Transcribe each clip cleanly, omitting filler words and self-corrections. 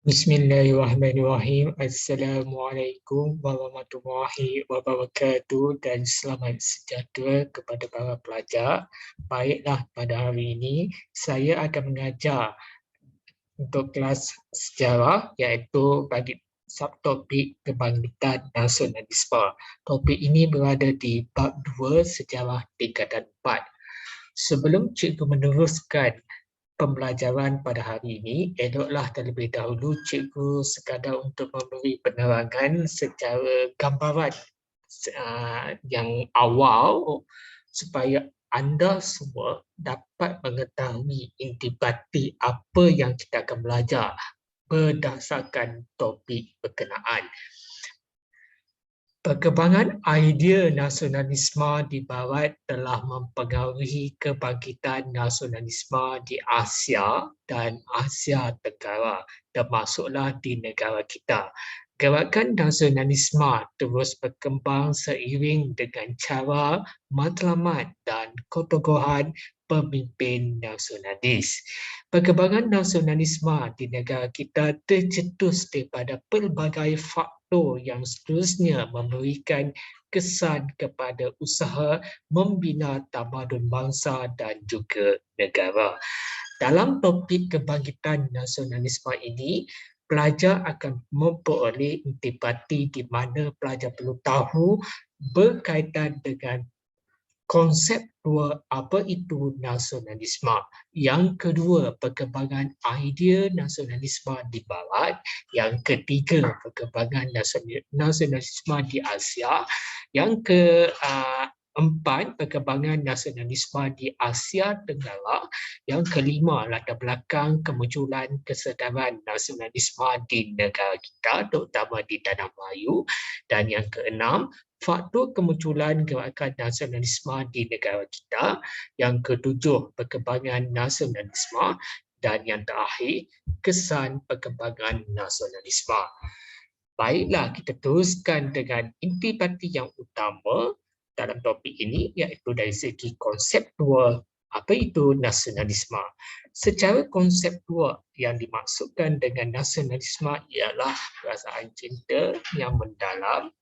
Bismillahirrahmanirrahim. Assalamualaikum warahmatullahi wabarakatuh dan selamat sejahtera kepada para pelajar. Baiklah, pada hari ini saya akan mengajar untuk kelas sejarah iaitu bagi subtopik kebangkitan nasionalisme. Topik ini berada di bab 2 sejarah tingkatan 4. Sebelum cikgu meneruskan pembelajaran pada hari ini, eloklah terlebih dahulu cikgu sekadar untuk memberi penerangan secara gambaran yang awal supaya anda semua dapat mengetahui intipati apa yang kita akan belajar berdasarkan topik berkenaan. Perkembangan idea nasionalisme di Barat telah mempengaruhi kebangkitan nasionalisme di Asia dan Asia Tenggara, termasuklah di negara kita. Gerakan nasionalisme terus berkembang seiring dengan cara, matlamat dan ketokohan pemimpin nasionalis. Perkembangan nasionalisme di negara kita tercetus daripada pelbagai faktor yang seterusnya memberikan kesan kepada usaha membina tamadun bangsa dan juga negara. Dalam topik kebangkitan nasionalisme ini, pelajar akan memperoleh intipati di mana pelajar perlu tahu berkaitan dengan konsep dua, apa itu nasionalisme. Yang kedua, perkembangan idea nasionalisme di Barat. Yang ketiga, perkembangan nasionalisme di Asia. Yang keempat, perkembangan nasionalisme di Asia Tenggara. Yang kelima, latar belakang kemunculan kesedaran nasionalisme di negara kita, terutama di Tanah Melayu. Dan yang keenam, faktor kemunculan gerakan nasionalisme di negara kita. Yang ketujuh, perkembangan nasionalisme. Dan yang terakhir, kesan perkembangan nasionalisme. Baiklah, kita teruskan dengan intipati yang utama dalam topik ini, iaitu dari segi konseptual, apa itu nasionalisme. Secara konseptual, yang dimaksudkan dengan nasionalisme ialah perasaan cinta yang mendalam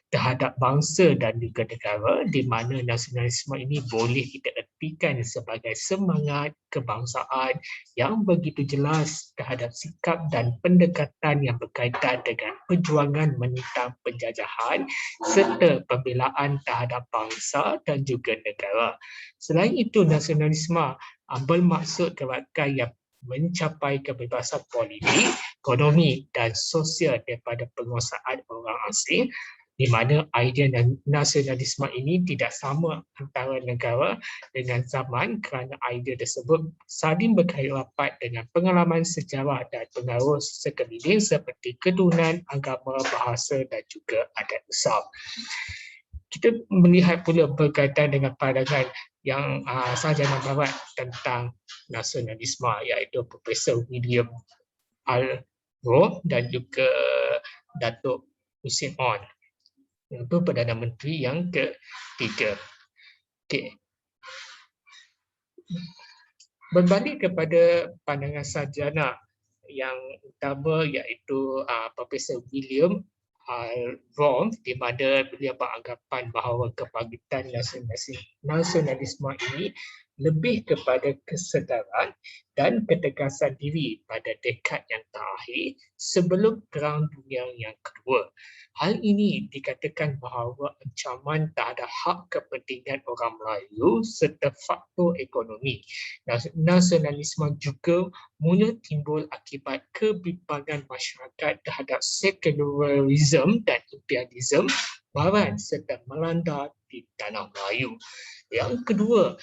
terhadap bangsa dan juga negara, di mana nasionalisme ini boleh kita ertikan sebagai semangat kebangsaan yang begitu jelas terhadap sikap dan pendekatan yang berkaitan dengan perjuangan menentang penjajahan serta pembelaan terhadap bangsa dan juga negara. Selain itu, nasionalisme bermaksud gerakan yang mencapai kebebasan politik, ekonomi dan sosial daripada penguasaan orang asing, di mana idea nasionalisme ini tidak sama antara negara dengan zaman kerana idea tersebut saling berkait rapat dengan pengalaman sejarah dan pengaruh sekeliling seperti keturunan, agama, bahasa dan juga adat besar. Kita melihat pula berkaitan dengan pandangan yang sarjana barat tentang nasionalisme, iaitu Profesor William Alroth dan juga Datuk Hussein Onn, iaitu Perdana Menteri yang ketiga. Okay. Berbalik kepada pandangan sarjana yang utama, iaitu Profesor William Alroth, di mana beliau beranggapan bahawa kebangkitan nasionalisme ini lebih kepada kesedaran dan ketegasan diri pada dekad yang terakhir sebelum Perang Dunia yang Kedua. Hal ini dikatakan bahawa ancaman terhadap hak kepentingan orang Melayu serta faktor ekonomi. Nasionalisme juga mula timbul akibat kebimbangan masyarakat terhadap sekularisme dan imperialisme Barat serta melanda di Tanah Melayu. Yang kedua,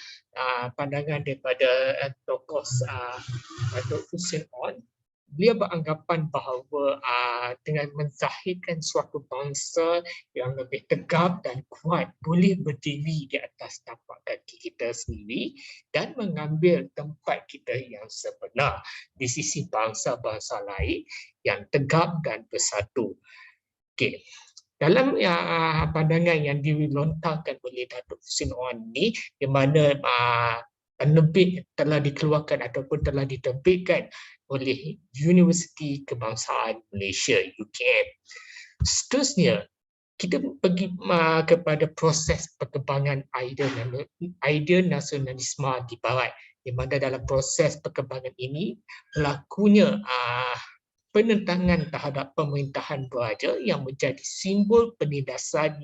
pandangan daripada tokoh Datuk Hussein Onn, beliau beranggapan bahawa dengan menzahirkan suatu bangsa yang lebih tegap dan kuat boleh berdiri di atas tapak kaki kita sendiri dan mengambil tempat kita yang sebenar di sisi bangsa-bangsa lain yang tegap dan bersatu. Okey. Dalam pandangan yang dilontarkan oleh Datuk Hussein Onn ini, di mana penerbit telah dikeluarkan ataupun telah diterbitkan oleh Universiti Kebangsaan Malaysia UKM. Seterusnya, kita pergi kepada proses perkembangan idea nasionalisme di Barat, di mana dalam proses perkembangan ini berlakunya penentangan terhadap pemerintahan beraja yang menjadi simbol penindasan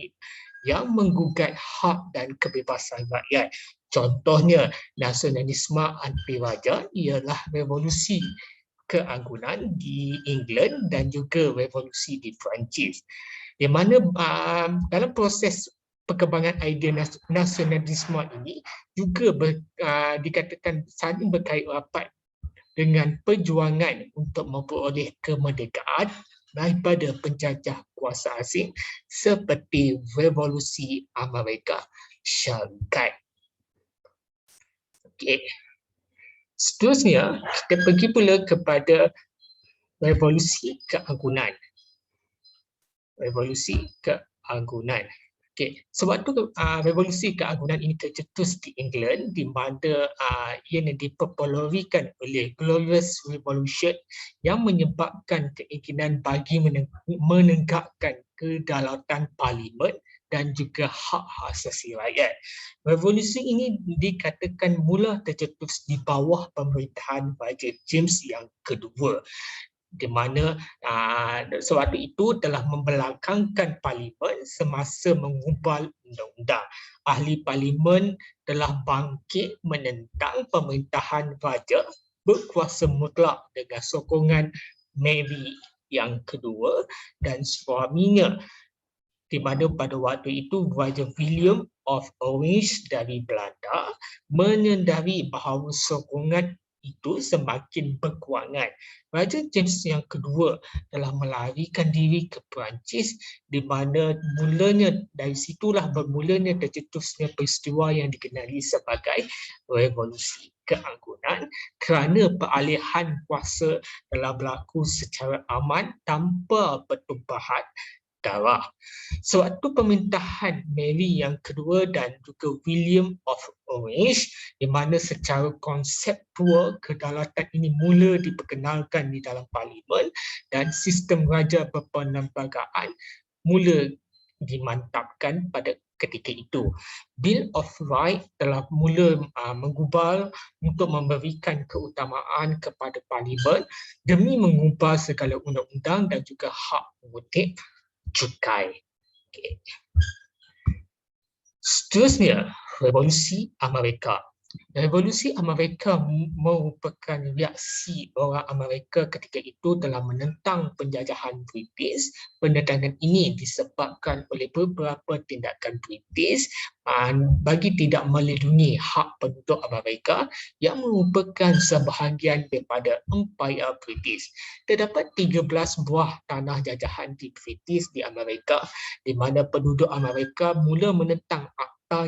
yang menggugat hak dan kebebasan rakyat. Contohnya, nasionalisme anti raja ialah revolusi keanggunan di England dan juga revolusi di Perancis, di mana dalam proses perkembangan idea nasionalisme ini juga dikatakan saling berkait rapat dengan perjuangan untuk memperoleh kemerdekaan daripada penjajah kuasa asing seperti revolusi Amerika Syarikat. Okay. Seterusnya, kita pergi pula kepada revolusi keanggunan. Revolusi keanggunan. Okay. Sebab tu revolusi keanggunan ini tercetus di England, di mana ia dipopularikan oleh Glorious Revolution yang menyebabkan keinginan bagi menegakkan kedaulatan parlimen dan juga hak asasi rakyat. Revolusi ini dikatakan mula tercetus di bawah pemerintahan Raja James yang kedua, di mana sewaktu itu telah membelakangkan parlimen semasa mengubah undang-undang. Ahli parlimen telah bangkit menentang pemerintahan raja berkuasa mutlak dengan sokongan Mary yang kedua dan suaminya, di mana pada waktu itu Raja William of Orange dari Belanda menyedari bahawa sokongan itu semakin berkurangan. Raja James yang kedua telah melarikan diri ke Perancis, di mana dari situlah bermulanya tercetusnya peristiwa yang dikenali sebagai revolusi keanggunan, kerana peralihan kuasa telah berlaku secara aman tanpa pertumpahan darah. Sewaktu pemerintahan Mary yang kedua dan juga William of Orange, di mana secara konseptual kedaulatan ini mula diperkenalkan di dalam parlimen dan sistem raja berperlembagaan mula dimantapkan pada ketika itu. Bill of Rights telah mula menggubal untuk memberikan keutamaan kepada parlimen demi mengubah segala undang-undang dan juga hak mengutip cukai. Okay. Seterusnya, revolusi Amerika. Revolusi Amerika merupakan reaksi orang Amerika ketika itu telah menentang penjajahan British. Penentangan ini disebabkan oleh beberapa tindakan British bagi tidak melindungi hak penduduk Amerika yang merupakan sebahagian daripada Empire British. Terdapat 13 buah tanah jajahan di British di Amerika, di mana penduduk Amerika mula menentang akta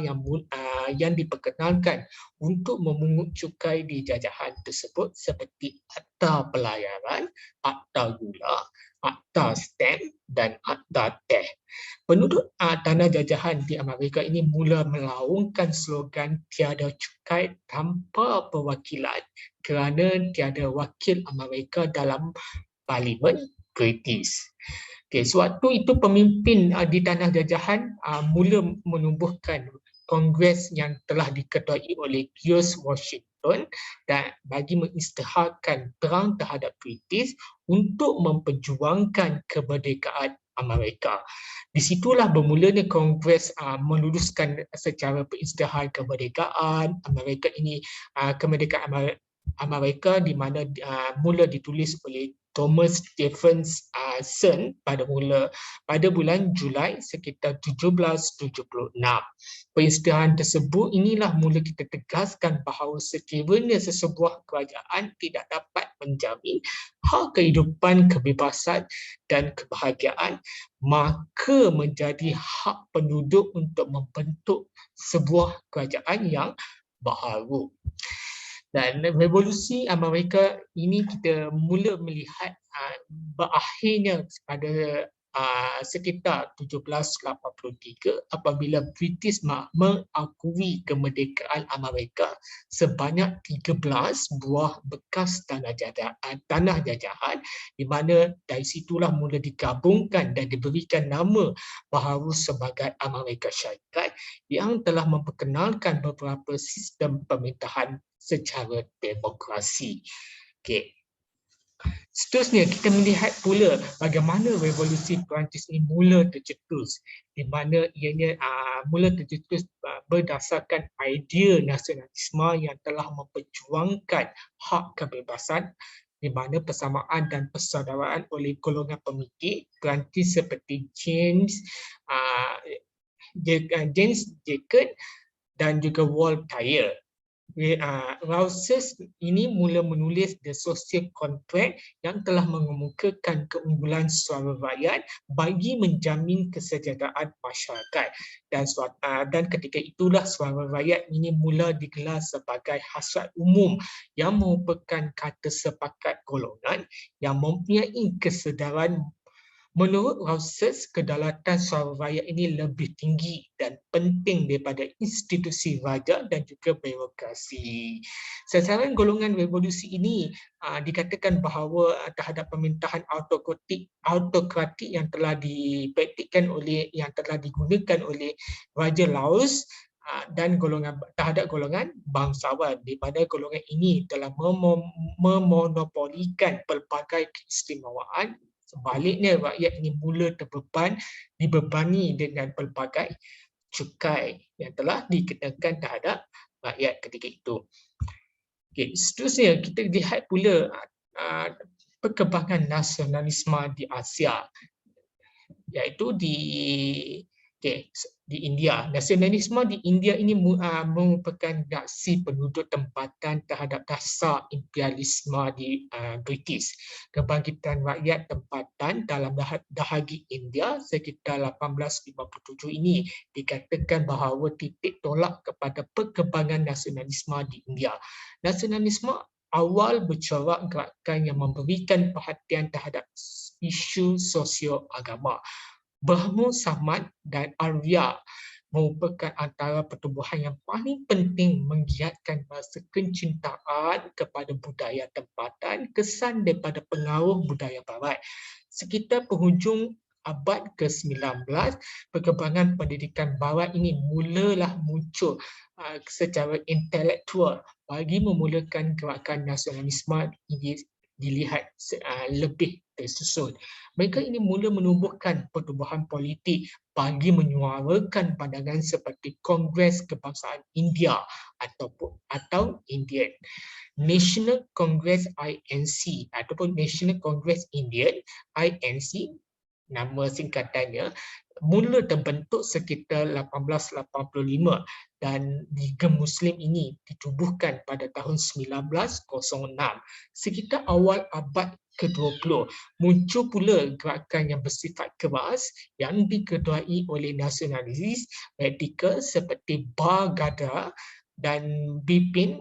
yang diperkenalkan untuk memungut cukai di jajahan tersebut, seperti Akta Pelayaran, Akta Gula, Akta Stamp dan Akta Teh. Penduduk tanah jajahan di Amerika ini mula melaungkan slogan tiada cukai tanpa perwakilan kerana tiada wakil Amerika dalam parlimen British. Okay, sewaktu itu pemimpin di tanah jajahan mula menubuhkan kongres yang telah diketuai oleh George Washington dan bagi mengisytiharkan perang terhadap British untuk memperjuangkan kemerdekaan Amerika. Di situlah bermulanya kongres meluluskan secara perisytiharan kemerdekaan Amerika ini, kemerdekaan Amerika, di mana mula ditulis oleh Thomas Jefferson pada bulan Julai sekitar 1776. Perisytiharan tersebut inilah mula kita tegaskan bahawa sekiranya sesebuah kerajaan tidak dapat menjamin hak kehidupan, kebebasan dan kebahagiaan, maka menjadi hak penduduk untuk membentuk sebuah kerajaan yang baharu. Dan revolusi Amerika ini kita mula melihat berakhirnya pada sekitar 1783 apabila British mengakui kemerdekaan Amerika, sebanyak 13 buah bekas tanah jajahan, di mana dari situlah mula digabungkan dan diberikan nama baharu sebagai Amerika Syarikat yang telah memperkenalkan beberapa sistem pemerintahan secara demokrasi. Okey. Seterusnya, kita melihat pula bagaimana revolusi Perancis ini mula tercetus, di mana ianya mula tercetus berdasarkan idea nasionalisme yang telah memperjuangkan hak kebebasan, di mana persamaan dan persaudaraan oleh golongan pemikir Perancis seperti James Jacques dan juga Voltaire. Rawlses ini mula menulis The Social Contract yang telah mengemukakan keunggulan suara rakyat bagi menjamin kesejahteraan masyarakat, dan ketika itulah suara rakyat ini mula digelar sebagai hasrat umum yang merupakan kata sepakat golongan yang mempunyai kesedaran. Menurut Rawlses, kedaulatan suara rakyat ini lebih tinggi dan penting daripada institusi raja dan juga birokrasi. Sasaran golongan revolusi ini dikatakan bahawa terhadap pemerintahan autokratik yang telah digunakan oleh Raja Laos dan terhadap golongan bangsawan, di mana golongan ini telah memonopolikan pelbagai keistimewaan. Sebaliknya, rakyat ini mula dibebani dengan pelbagai cukai yang telah dikenakan terhadap rakyat ketika itu. Okay, seterusnya kita lihat pula perkembangan nasionalisme di Asia, iaitu di India. Nasionalisme di India ini merupakan reaksi penduduk tempatan terhadap dasar imperialisme di British. Kebangkitan rakyat tempatan dalam dahagi India sekitar 1857 ini dikatakan bahawa titik tolak kepada perkembangan nasionalisme di India. Nasionalisme awal bercorak gerakan yang memberikan perhatian terhadap isu sosio agama. Brahmo Samad dan Arya merupakan antara pertumbuhan yang paling penting menggiatkan rasa kecintaan kepada budaya tempatan, kesan daripada pengaruh budaya barat. Sekitar penghujung abad ke-19, perkembangan pendidikan barat ini mulalah muncul secara intelektual bagi memulakan gerakan nasionalisme ini dilihat lebih tersusun. Mereka ini mula menumbuhkan pertumbuhan politik bagi menyuarakan pandangan seperti Kongres Kebangsaan India atau Indian, National Congress INC ataupun National Congress Indian INC, nama singkatannya, mula terbentuk sekitar 1885 dan Liga Muslim ini ditubuhkan pada tahun 1906. Sekitar awal abad ke-20, muncul pula gerakan yang bersifat keras yang diketuai oleh nasionalis radikal seperti Bal Gadar dan Bipin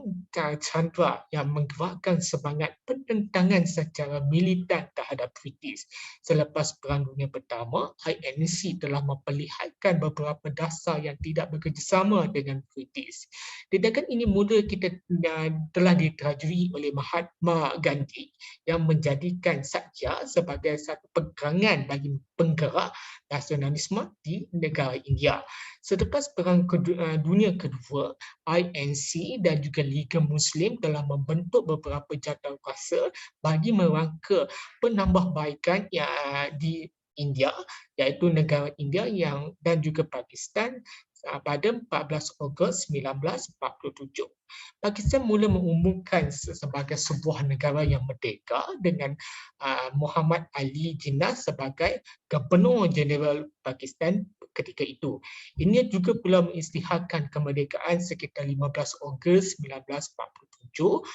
Chandra yang menggerakkan semangat penentangan secara militan terhadap British. Selepas Perang Dunia Pertama, INC telah memperlihatkan beberapa dasar yang tidak bekerjasama dengan British. Tindakan ini mula telah diterajui oleh Mahatma Gandhi yang menjadikan Satya sebagai satu pegangan bagi penggerak nasionalisme di negara India. Selepas Perang Dunia Kedua, INC dan juga Liga Muslim telah membentuk beberapa jawatankuasa bagi merangka penambahbaikan di India, iaitu negara India dan juga Pakistan pada 14 Ogos 1947. Pakistan mula mengumumkan sebagai sebuah negara yang merdeka dengan Muhammad Ali Jinnah sebagai Gubernur Jeneral Pakistan ketika itu. Ini juga pula mengisytiharkan kemerdekaan sekitar 15 Ogos 1947.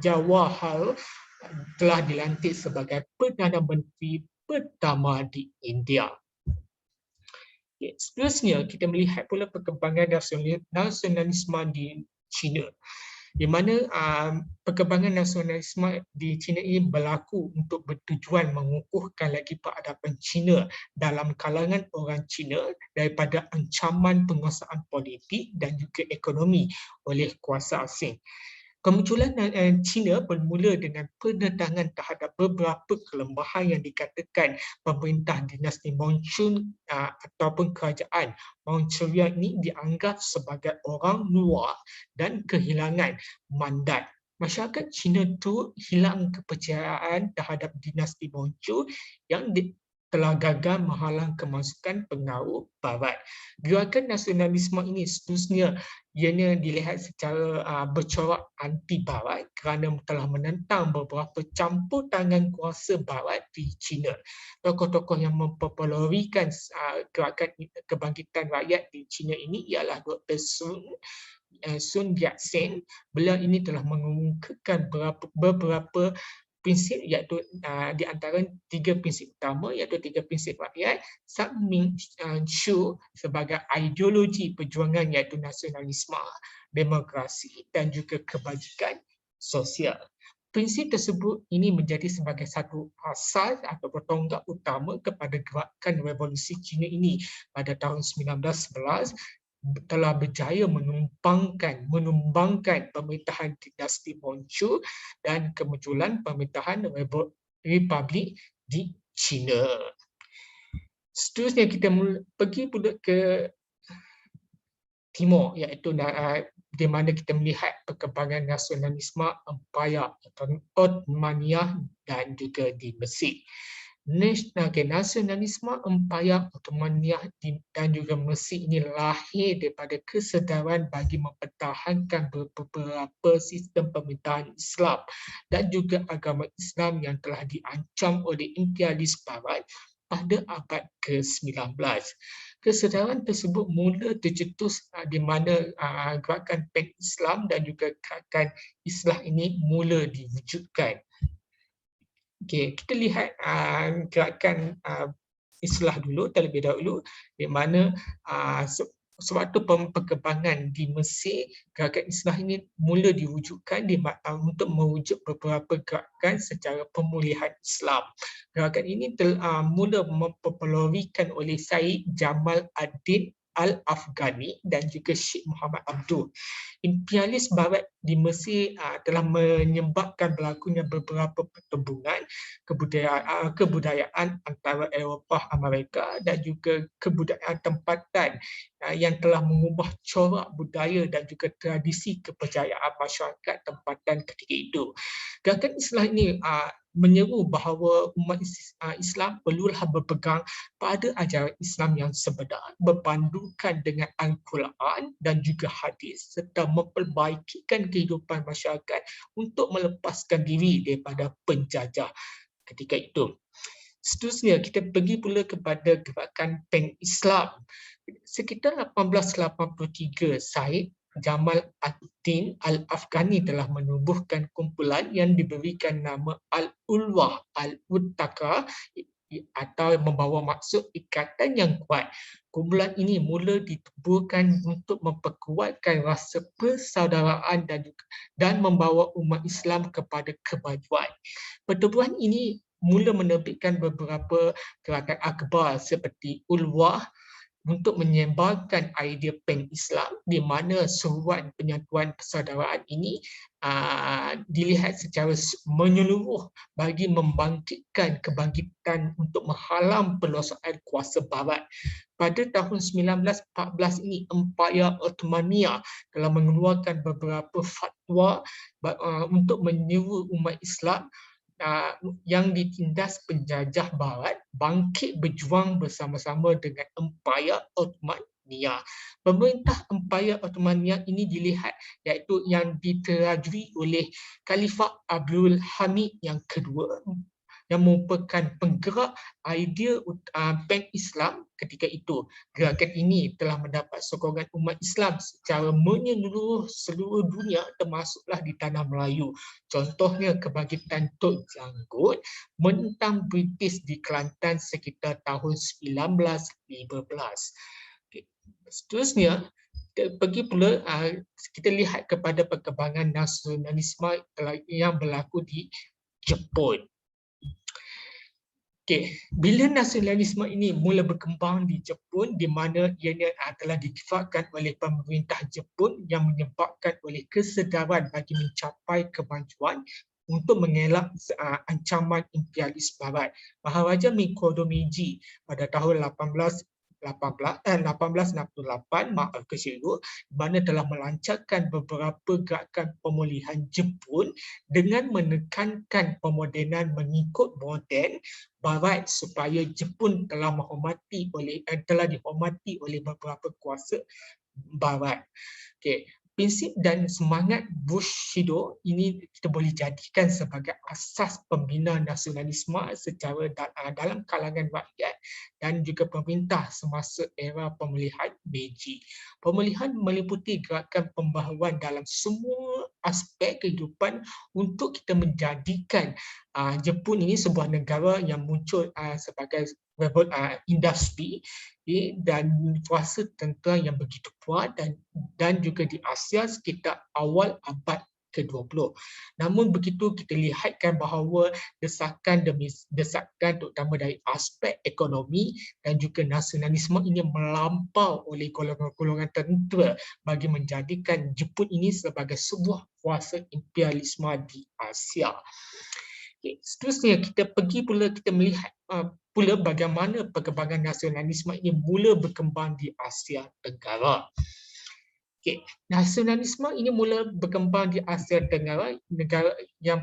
Jawaharlal telah dilantik sebagai Perdana Menteri pertama di India. Seterusnya, kita melihat pula perkembangan nasionalisme di China. di mana perkembangan nasionalisme di China ini berlaku untuk bertujuan mengukuhkan lagi peradaban China dalam kalangan orang China daripada ancaman penguasaan politik dan juga ekonomi oleh kuasa asing. Kemunculan China bermula dengan penedangan terhadap beberapa kelemahan yang dikatakan pemerintah dinasti Manchu ataupun kerajaan Manchuria ini dianggap sebagai orang luar dan kehilangan mandat. Masyarakat Cina itu hilang kepercayaan terhadap dinasti Manchu yang telah gagal menghalang kemasukan pengaruh Barat. Gerakan nasionalisme ini seterusnya ianya dilihat secara bercorak anti-Barat kerana telah menentang beberapa campur tangan kuasa Barat di China. Tokoh-tokoh yang mempopularkan gerakan kebangkitan rakyat di China ini ialah Dr. Sun Yat-sen. Beliau ini telah mengemukakan beberapa prinsip iaitu di antara 3 prinsip utama iaitu 3 prinsip rakyat, Sang Ming Shu sebagai ideologi perjuangan iaitu nasionalisme, demokrasi dan juga kebajikan sosial. Prinsip tersebut ini menjadi sebagai satu asas atau tonggak utama kepada gerakan revolusi Cina ini pada tahun 1911 telah berjaya menumbangkan pemerintahan dinasti Manchu dan kemunculan pemerintahan Republik di China. Seterusnya kita pergi pula ke timur iaitu di mana kita melihat perkembangan nasionalisme Empayar Ottomania dan juga di Mesir. Nasionalisme Empayar Ottomania dan juga Mesir ini lahir daripada kesedaran bagi mempertahankan beberapa sistem pemerintahan Islam dan juga agama Islam yang telah diancam oleh imperialis Barat pada abad ke-19. Kesedaran tersebut mula tercetus di mana gerakan Peng Islam dan juga gerakan Islah ini mula diwujudkan. Okay, kita lihat gerakan Islah dulu terlebih dahulu di mana sewaktu perkembangan di Mesir, gerakan Islah ini mula diwujudkan untuk mewujud beberapa gerakan secara pemulihan Islam. Gerakan ini mula mempopularkan oleh Syed Jamal ad-Din Al-Afghani dan juga Syekh Muhammad Abduh. Imperialis Barat di Mesir telah menyebabkan berlakunya beberapa pertembungan kebudayaan antara Eropah, Amerika dan juga kebudayaan tempatan yang telah mengubah corak budaya dan juga tradisi kepercayaan masyarakat tempatan ketika itu. Gerakan Islam ini menyeru bahawa umat Islam perlulah berpegang pada ajaran Islam yang sebenar, berpandukan dengan Al-Quran dan juga hadis serta memperbaikikan kehidupan masyarakat untuk melepaskan diri daripada penjajah ketika itu. Seterusnya kita pergi pula kepada gerakan Peng Islam. Sekitar 1883, Syed Jamal ad-Din Al-Afghani telah menubuhkan kumpulan yang diberikan nama Al-Ulwah Al-Muttaqah atau membawa maksud ikatan yang kuat. Kumpulan ini mula ditubuhkan untuk memperkuatkan rasa persaudaraan dan membawa umat Islam kepada kemajuan. Pertubuhan ini mula menerbitkan beberapa gerakan akhbar seperti Ulwah untuk menyebarkan idea Peng Islam di mana seruan penyatuan persaudaraan ini dilihat secara menyeluruh bagi membangkitkan kebangkitan untuk menghalang pelosokan kuasa Barat. Pada tahun 1914 ini, Empayar Ottomania telah mengeluarkan beberapa fatwa untuk menyeru umat Islam yang ditindas penjajah Barat bangkit berjuang bersama-sama dengan Empayar Ottomania. Pemerintah Empayar Ottomania ini dilihat iaitu yang diterajui oleh Khalifah Abdul Hamid yang kedua yang merupakan penggerak idea Peng Islam ketika itu. Gerakan ini telah mendapat sokongan umat Islam secara menyeluruh seluruh dunia termasuklah di tanah Melayu. Contohnya kebangkitan Tok Janggut menentang British di Kelantan sekitar tahun 1915. Seterusnya, kita pergi pula kita lihat kepada perkembangan nasionalisme yang berlaku di Jepun. Okey, bila nasionalisme ini mula berkembang di Jepun, di mana ianya telah dikifatkan oleh pemerintah Jepun yang menyebabkan oleh kesedaran bagi mencapai kemajuan untuk mengelak ancaman imperialis Barat. Maharaja Mikoto Meiji pada tahun 1868 maaf kesiru, di mana telah melancarkan beberapa gerakan pemulihan Jepun dengan menekankan pemodenan mengikut moden Barat supaya Jepun telah dihormati oleh beberapa kuasa Barat. Okey, prinsip dan semangat Bushido ini kita boleh jadikan sebagai asas pembina nasionalisme secara dalam kalangan rakyat dan juga pemerintah semasa era pemulihan Meiji. Pemulihan meliputi gerakan pembaharuan dalam semua aspek kehidupan untuk kita menjadikan Jepun ini sebuah negara yang muncul sebagai industri dan kuasa tentera yang begitu kuat dan juga di Asia sekitar awal abad ke-20. Namun begitu kita lihatkan bahawa desakan demi desakan terutama dari aspek ekonomi dan juga nasionalisme ini melampau oleh golongan-golongan tentera bagi menjadikan Jepun ini sebagai sebuah kuasa imperialisme di Asia. Okay. Seterusnya kita melihat pula bagaimana perkembangan nasionalisme ini mula berkembang di Asia Tenggara. Okay. Nasionalisme ini mula berkembang di Asia Tenggara, negara yang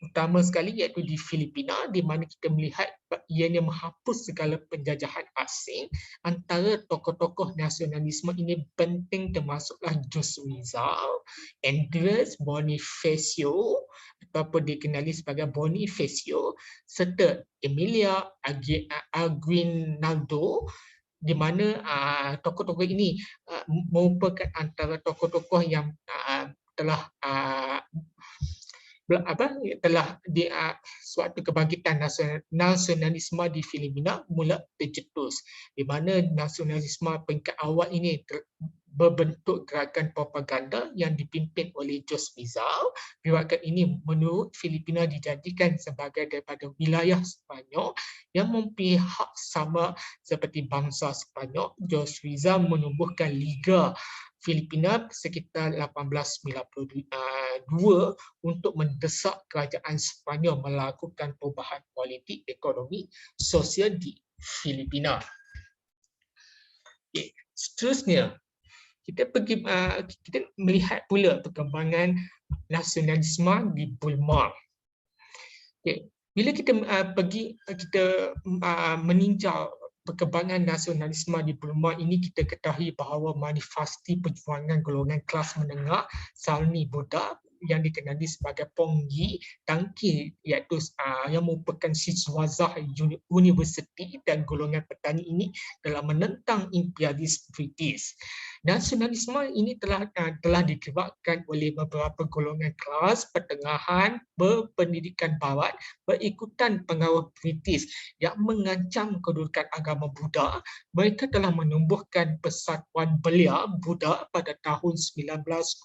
utama sekali iaitu di Filipina, di mana kita melihat ianya menghapus segala penjajahan asing. Antara tokoh-tokoh nasionalisme ini penting termasuklah Jose Rizal, Andres Bonifacio ataupun dikenali sebagai Bonifacio, serta Emilia Aguinaldo, di mana tokoh-tokoh ini merupakan antara tokoh-tokoh yang telah suatu kebangkitan nasionalisme di Filipina mula tercetus, di mana nasionalisme peringkat awal ini berbentuk gerakan propaganda yang dipimpin oleh Jose Rizal. Gerakan ini menurut Filipina dijadikan sebagai daripada wilayah Sepanyol yang mempunyai hak sama seperti bangsa Sepanyol. Jose Rizal menubuhkan Liga Filipina sekitar 1892 untuk mendesak kerajaan Sepanyol melakukan perubahan politik, ekonomi, sosial di Filipina. Okay. Seterusnya, kita melihat pula perkembangan nasionalisme di Burma. Okay. Bila kita meninjau perkembangan nasionalisme di Burma ini, kita ketahui bahawa manifesti perjuangan golongan kelas menengah Salni Buddha yang dikenali sebagai Ponggi Tangki, iaitu yang merupakan siswazah universiti dan golongan petani ini telah menentang imperialis British. Nasionalisme ini telah digerakkan oleh beberapa golongan kelas pertengahan berpendidikan barat berikutan pengaruh British yang mengancam kedudukan agama Buddha. Mereka telah menumbuhkan Persatuan Belia Buddha pada tahun 1906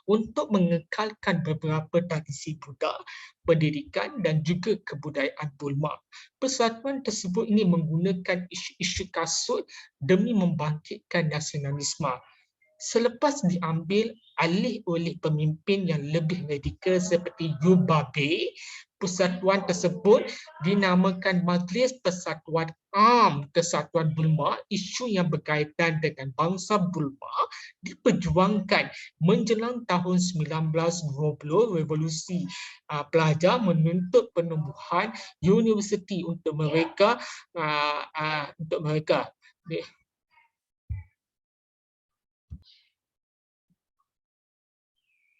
untuk mengekalkan beberapa tradisi Buddha, pendidikan dan juga kebudayaan Burma. Persatuan tersebut ini menggunakan isu-isu kasut demi membangkitkan nasionalisme. Selepas diambil alih oleh pemimpin yang lebih radikal seperti Yubabe, persatuan tersebut dinamakan Majlis Persatuan Kesatuan Burma. Isu yang berkaitan dengan bangsa Burma diperjuangkan menjelang tahun 1920. Revolusi pelajar menuntut penumbuhan universiti untuk mereka.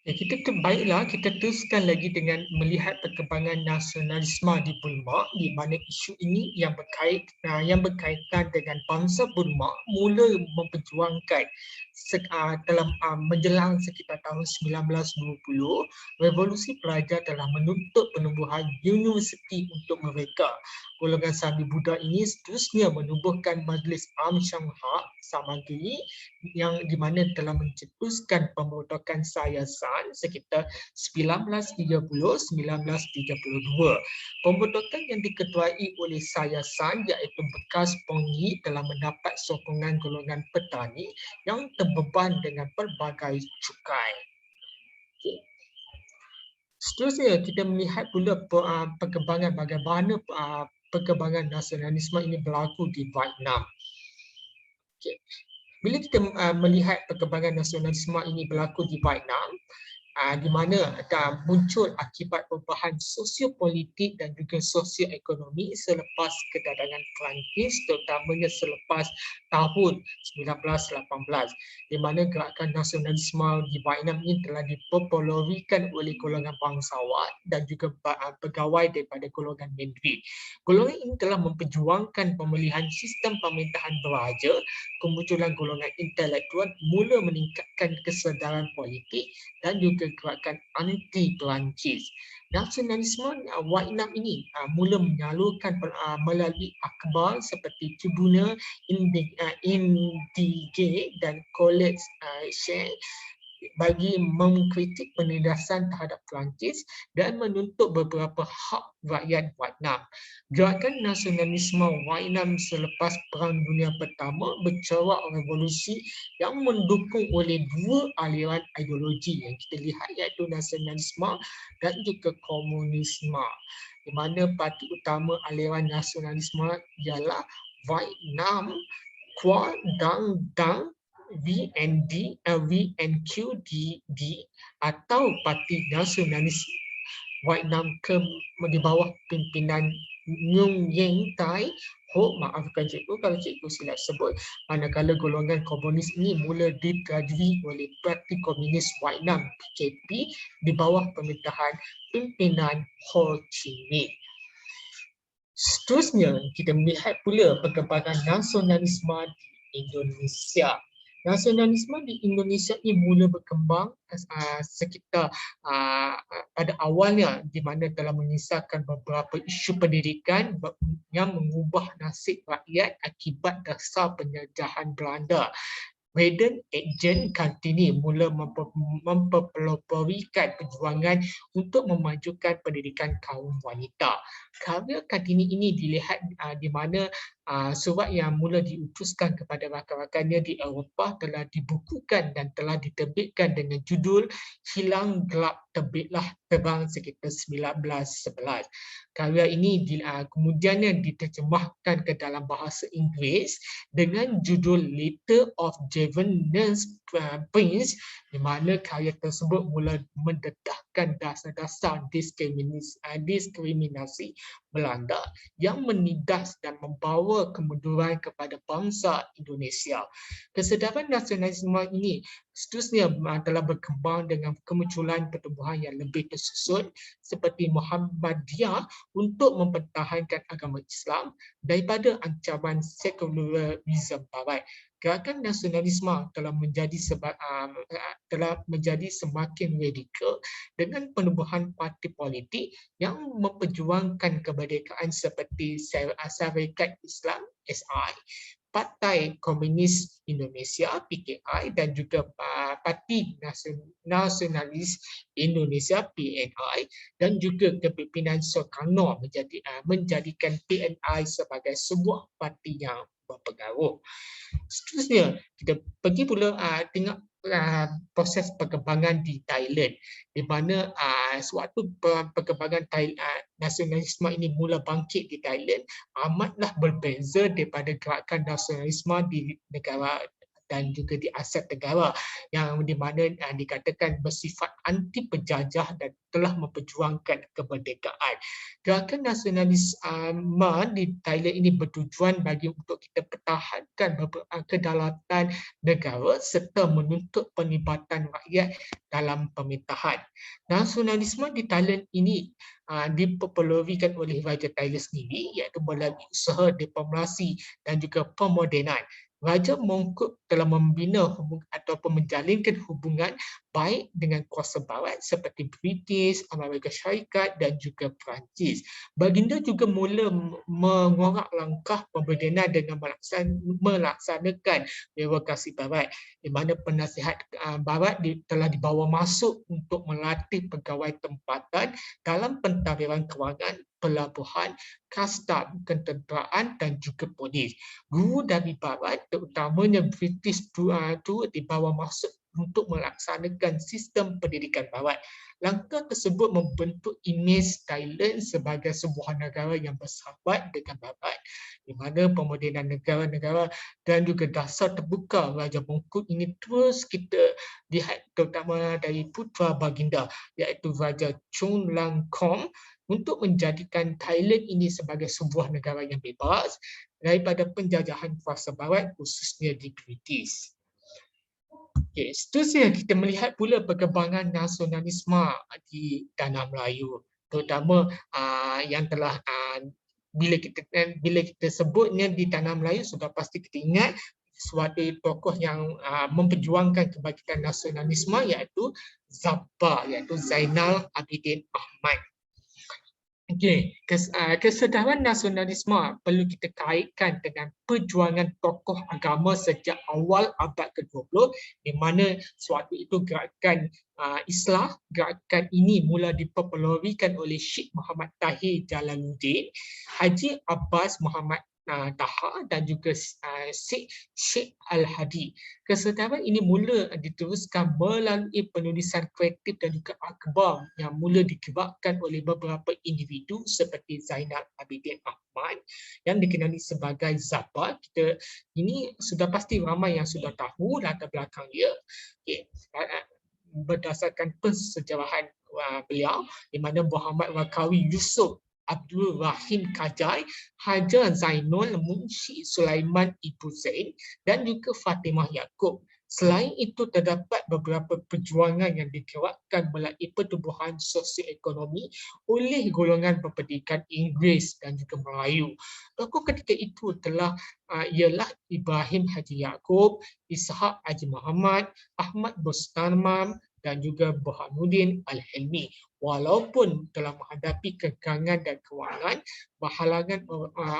Baiklah, kita teruskan lagi dengan melihat perkembangan nasionalisme di Burma, di mana isu ini yang berkaitan dengan bangsa Burma mula memperjuangkan dalam menjelang sekitar tahun 1920, revolusi pelajar telah menuntut penubuhan universiti untuk mereka. Golongan Sami Buddha ini seterusnya menubuhkan Majlis Am Shanghai Samagiri yang di mana telah mencetuskan pembentukan Sayasan sekitar 1930-1932. Pembentukan yang diketuai oleh Sayasan iaitu bekas Pongi telah mendapat sokongan golongan petani yang terbeban dengan pelbagai cukai. Okay. Seterusnya kita melihat pula perkembangan bagaimana perkembangan nasionalisme ini berlaku di Vietnam. Okay. Bila kita melihat perkembangan nasionalisme ini berlaku di Vietnam, di mana muncul akibat perubahan sosiopolitik dan juga sosioekonomi selepas kedatangan Perancis, terutamanya selepas tahun 1918, di mana gerakan nasionalisme di Vietnam ini telah dipopularikan oleh golongan bangsawan dan juga pegawai daripada golongan Mandarin. Golongan ini telah memperjuangkan pemilihan sistem pemerintahan beraja, kemunculan golongan intelektual mula meningkatkan kesedaran politik dan juga gerakan anti Perancis. Nasionalisme Vietnam ini mula menyalurkan melalui akhbar seperti Tribune Indigene dan College Share bagi mengkritik penindasan terhadap Perancis dan menuntut beberapa hak rakyat Vietnam. Gerakan nasionalisme Vietnam selepas Perang Dunia Pertama bercorak revolusi yang mendukung oleh dua aliran ideologi yang kita lihat iaitu nasionalisme dan juga komunisme. Di mana parti utama aliran nasionalisme ialah Vietnam Kuomintang dan VNQDD atau Parti Nasionalis Vietnam di bawah pimpinan Nguyen Yen Tai Ho, maafkan cikgu kalau cikgu silap sebut, manakala golongan komunis ini mula dikadri oleh Parti Komunis Vietnam PKP di bawah pemerintahan pimpinan Ho Chi Minh. Seterusnya, kita melihat pula perkembangan nasionalisme di Indonesia. Nasionalisme di Indonesia ini mula berkembang sekitar pada awalnya di mana telah menyisakan beberapa isu pendidikan yang mengubah nasib rakyat akibat dasar penjajahan Belanda. Raden Adjeng Kartini mula mempeloporikan perjuangan untuk memajukan pendidikan kaum wanita. Karya Kartini ini dilihat di mana surat yang mula diutuskan kepada rakan-rakannya di Eropah telah dibukukan dan telah diterbitkan dengan judul Hilang Gelap Terbitlah Terang sekitar 1911. Karya ini kemudiannya diterjemahkan ke dalam bahasa Inggeris dengan judul Letter of Jevons Prince, di mana karya tersebut mula mendedahkan dasar-dasar diskriminasi Belanda yang menindas dan membawa kemunduran kepada bangsa Indonesia. Kesedaran nasionalisme ini seterusnya telah berkembang dengan kemunculan pertumbuhan yang lebih tersusun seperti Muhammadiyah untuk mempertahankan agama Islam daripada ancaman sekularisme Barat. Gerakan nasionalisme telah menjadi semakin radikal dengan penubuhan parti politik yang memperjuangkan kemerdekaan seperti Syarikat Islam (SI), Partai Komunis Indonesia (PKI) dan juga Parti Nasionalis Indonesia (PNI) dan juga kepimpinan Soekarno menjadikan PNI sebagai sebuah parti yang berpengaruh. Seterusnya kita pergi pula tengok proses perkembangan di Thailand, di mana sewaktu perkembangan nasionalisme ini mula bangkit di Thailand amatlah berbeza daripada gerakan nasionalisme di negara dan juga di Asia Tenggara, yang di mana dikatakan bersifat anti penjajah dan telah memperjuangkan kemerdekaan. Gerakan nasionalisme di Thailand ini bertujuan bagi untuk kita pertahankan kedaulatan negara serta menuntut penlibatan rakyat dalam pemerintahan. Nasionalisme di Thailand ini dipopularkan oleh Raja Thailand sendiri, iaitu melalui usaha diplomasi dan juga pemodenan. Raja Mongkut telah membina ataupun menjalinkan hubungan baik dengan kuasa barat seperti British, Amerika Syarikat dan juga Perancis. Baginda juga mula mengorak langkah pemodenan dengan melaksanakan birokrasi barat, di mana penasihat barat telah dibawa masuk untuk melatih pegawai tempatan dalam pentadbiran kewangan, pelabuhan, kastam, ketenteraan dan juga polis. Guru dari barat, terutamanya British itu dibawa masuk untuk melaksanakan sistem pendidikan barat. Langkah tersebut membentuk imej Thailand sebagai sebuah negara yang bersahabat dengan barat, di mana pemodenan negara-negara dan juga dasar terbuka Raja Mongkut ini terus kita lihat, terutama dari putera baginda iaitu Raja Chulalongkorn, untuk menjadikan Thailand ini sebagai sebuah negara yang bebas daripada penjajahan kuasa barat, khususnya di British. Okay, seterusnya kita melihat pula perkembangan nasionalisme di tanah Melayu, terutama yang telah bila kita sebutnya di tanah Melayu, sudah pasti kita ingat suatu tokoh yang memperjuangkan kebangkitan nasionalisme, iaitu Zappa, iaitu Zainal Abidin Ahmad. Okey, kesedaran nasionalisme perlu kita kaitkan dengan perjuangan tokoh agama sejak awal abad ke-20, di mana suatu itu gerakan Islah. Gerakan ini mula dipopularkan oleh Syekh Muhammad Tahir Jalaluddin, Haji Abbas Muhammad Taha dan juga Syekh Al-Hadi. Kesedaran ini mula diteruskan melalui penulisan kreatif dan juga akhbar yang mula digerakkan oleh beberapa individu seperti Zainal Abidin Ahmad yang dikenali sebagai Zappa. Ini sudah pasti ramai yang sudah tahu latar belakang dia. Okay. Berdasarkan persejarahan beliau, di mana Muhammad Wakawi Yusuf Abdul Rahim Kajai, Hajar Zainul Munshi Sulaiman Ibu Zain dan juga Fatimah Yaakob. Selain itu, terdapat beberapa perjuangan yang digerakkan melalui pertubuhan sosioekonomi oleh golongan berpendidikan Inggeris dan juga Melayu. Tokoh ketika itu ialah Ibrahim Haji Yaakob, Ishaq Haji Muhammad, Ahmad Bustamam dan juga Burhanuddin Al-Hilmi. Walaupun telah menghadapi kekangan dan kewangan, berhalangan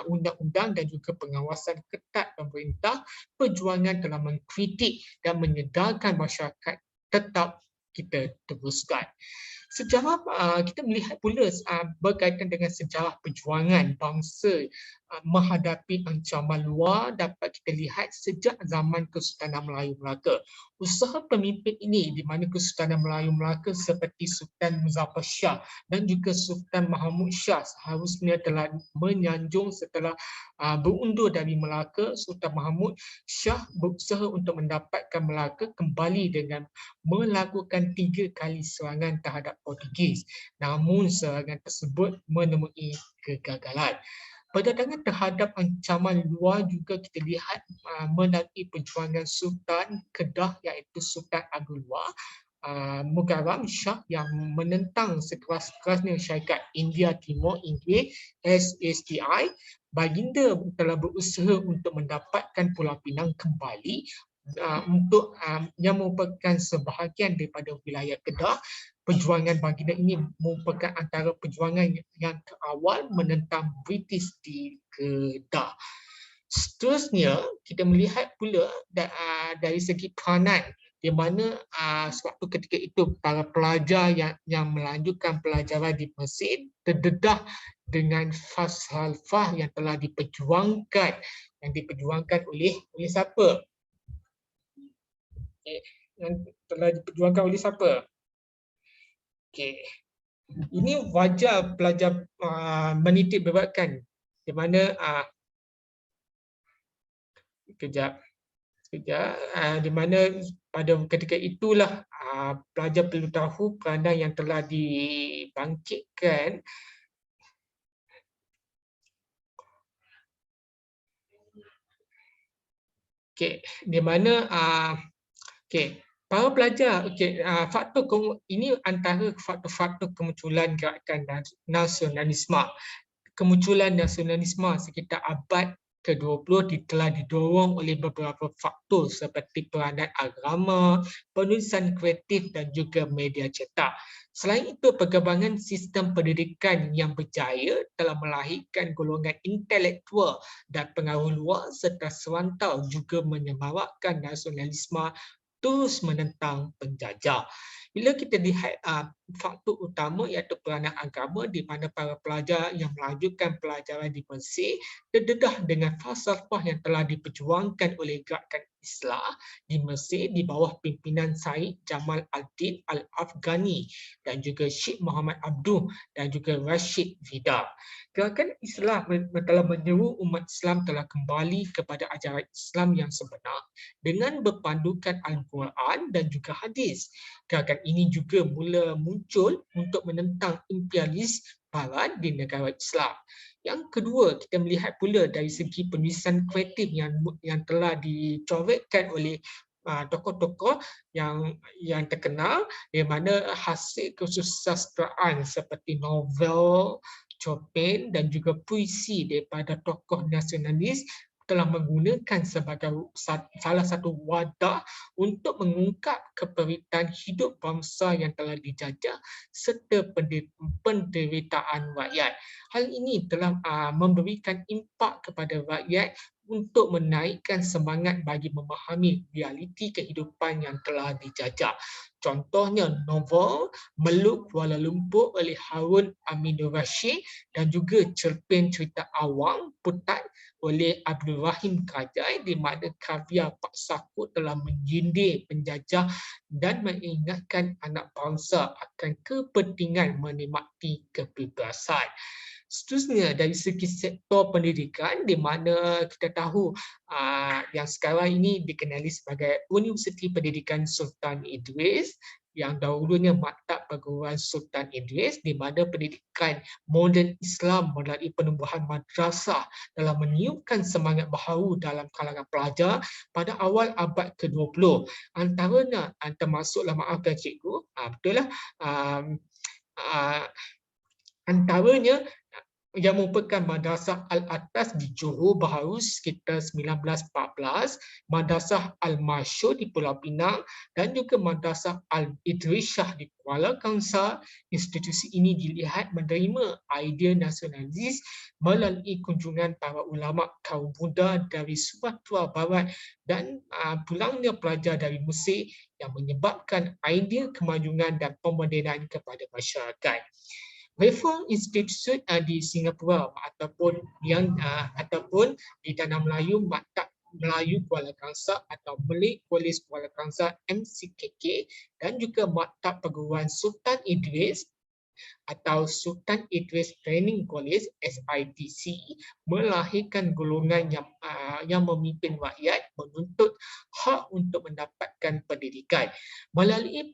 undang-undang dan juga pengawasan ketat pemerintah, perjuangan telah mengkritik dan menyedarkan masyarakat tetap kita teruskan. Sejarah kita melihat pula berkaitan dengan sejarah perjuangan bangsa menghadapi ancaman luar dapat kita lihat sejak zaman Kesultanan Melayu Melaka. Usaha pemimpin ini di mana Kesultanan Melayu Melaka seperti Sultan Muzaffar Shah dan juga Sultan Mahmud Shah seharusnya telah menyanjung setelah berundur dari Melaka. Sultan Mahmud Shah berusaha untuk mendapatkan Melaka kembali dengan melakukan 3 kali serangan terhadap Portugis. Namun serangan tersebut menemui kegagalan. Perdagangan terhadap ancaman luar juga kita lihat melalui perjuangan Sultan Kedah iaitu Sultan Agong Luar Mukarram Shah yang menentang sekeras-kerasnya syarikat India Timur Inggeris SSTI. Baginda telah berusaha untuk mendapatkan Pulau Pinang kembali untuk yang merupakan sebahagian daripada wilayah Kedah. Perjuangan baginda ini merupakan antara perjuangan yang terawal menentang British di Kedah. Seterusnya, kita melihat pula dari segi peranan, di mana sewaktu ketika itu para pelajar yang melanjutkan pelajaran di Mesir terdedah dengan falsafah yang telah diperjuangkan oleh siapa? Yang telah diperjuangkan oleh siapa? Okay. Ini wajar pelajar menitik beratkan di mana kejap. Di mana pada ketika itulah pelajar perlu tahu peranan yang telah dibangkitkan di mana para pelajar ini antara faktor-faktor kemunculan gerakan nasionalisme. Kemunculan nasionalisme sekitar abad ke-20 telah didorong oleh beberapa faktor seperti peranan agama, penulisan kreatif dan juga media cetak. Selain itu, perkembangan sistem pendidikan yang berjaya telah melahirkan golongan intelektual dan pengaruh luar serta serantau juga menyemarakkan nasionalisme terus menentang penjajah. Bila kita lihat faktor utama iaitu peranan agama di mana para pelajar yang melanjutkan pelajaran di Mesir terdedah dengan falsafah yang telah diperjuangkan oleh gerakan Islam di Mesir di bawah pimpinan Said Jamal al-Din al-Afghani dan juga Syekh Muhammad Abduh dan juga Rashid Rida. Gerakan Islam telah menyeru umat Islam telah kembali kepada ajaran Islam yang sebenar dengan berpandukan Al-Quran dan juga hadis. Gerakan ini juga mula muncul untuk menentang imperialis Barat di negara Islam. Yang kedua, kita melihat pula dari segi penulisan kreatif yang telah dicoretkan oleh tokoh-tokoh yang terkenal, di mana hasil kesusastraan seperti novel, cerpen dan juga puisi daripada tokoh nasionalis telah menggunakan sebagai salah satu wadah untuk mengungkap keperitan hidup bangsa yang telah dijajah serta penderitaan rakyat. Hal ini telah memberikan impak kepada rakyat untuk menaikkan semangat bagi memahami realiti kehidupan yang telah dijajah. Contohnya novel Meluk Kuala Lumpur oleh Harun Aminur Rashid dan juga cerpen cerita awam Putat oleh Abdul Rahim Kajai di mana karya Pak Sakut telah menyindir penjajah dan mengingatkan anak bangsa akan kepentingan menikmati kebebasan. Seterusnya dari segi sektor pendidikan di mana kita tahu yang sekarang ini dikenali sebagai Universiti Pendidikan Sultan Idris yang dahulunya Maktab Perguruan Sultan Idris di mana pendidikan moden Islam melalui penumbuhan madrasah telah meniupkan semangat baharu dalam kalangan pelajar pada awal abad ke-20. Antaranya termasuklah maafkan cikgu, betul lah, antaranya yang merupakan Madrasah Al-Atas di Johor Bahru sekitar 1914, Madrasah Al-Masyur di Pulau Pinang dan juga Madrasah Al-Idrishah di Kuala Kangsar. Institusi ini dilihat menerima idea nasionalis melalui kunjungan para ulama kaum muda dari Sumatera Barat dan pulangnya pelajar dari Mesir yang menyebabkan idea kemajuan dan pemodenan kepada masyarakat. Reform Institute di Singapura ataupun di Tanah Melayu Maktab Melayu Kuala Kangsar atau Malay College Kuala Kangsar MCKK dan juga Maktab Perguruan Sultan Idris atau Sultan Idris Training College SITC melahirkan golongan yang memimpin rakyat menuntut hak untuk mendapatkan pendidikan. Melalui